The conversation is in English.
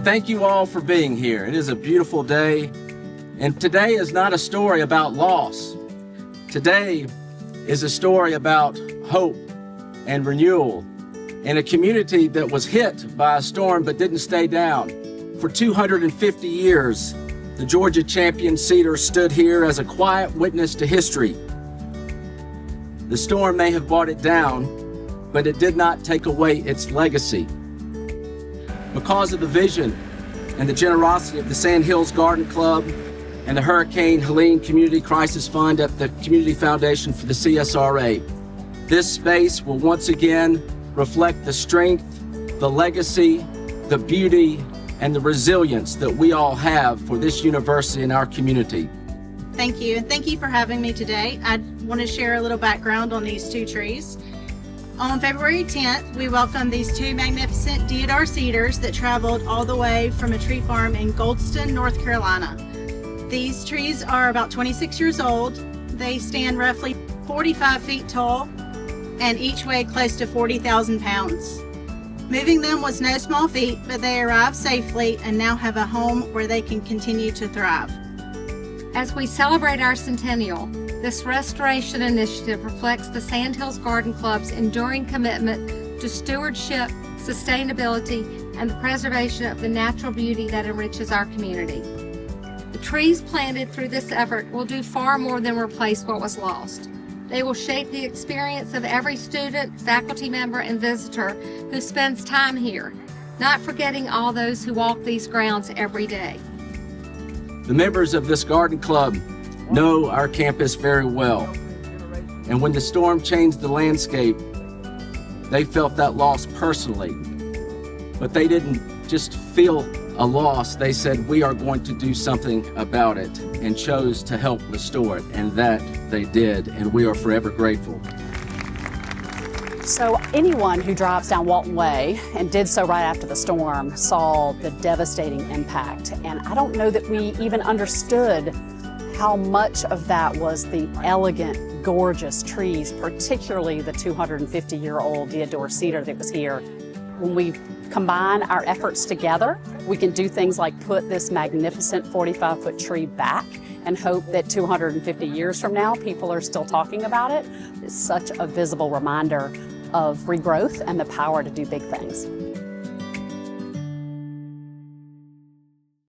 Thank you all for being here. It is a beautiful day, and today is not a story about loss. Today is a story about hope and renewal in a community that was hit by a storm but didn't stay down. For 250 years, the Georgia champion cedar stood here as a quiet witness to history. The storm may have brought it down, but it did not take away its legacy. Because of the vision and the generosity of the Sand Hills Garden Club and the Hurricane Helene Community Crisis Fund at the Community Foundation for the CSRA, this space will once again reflect the strength, the legacy, the beauty, and the resilience that we all have for this university and our community. Thank you, and thank you for having me today. I want to share a little background on these two trees. On February 10th, we welcomed these two magnificent deodar cedars that traveled all the way from a tree farm in Goldston, North Carolina. These trees are about 26 years old. They stand roughly 45 feet tall and each weigh close to 40,000 pounds. Moving them was no small feat, but they arrived safely and now have a home where they can continue to thrive. As we celebrate our centennial, this restoration initiative reflects the Sand Hills Garden Club's enduring commitment to stewardship, sustainability, and the preservation of the natural beauty that enriches our community. The trees planted through this effort will do far more than replace what was lost. They will shape the experience of every student, faculty member, and visitor who spends time here, not forgetting all those who walk these grounds every day. The members of this garden club know our campus very well. And when the storm changed the landscape, they felt that loss personally. But they didn't just feel a loss, they said, we are going to do something about it, and chose to help restore it. And that they did, and we are forever grateful. So anyone who drives down Walton Way, and did so right after the storm, saw the devastating impact. And I don't know that we even understood how much of that was the elegant, gorgeous trees, particularly the 250-year-old deodar cedar that was here. When we combine our efforts together, we can do things like put this magnificent 45-foot tree back and hope that 250 years from now, people are still talking about it. It's such a visible reminder of regrowth and the power to do big things.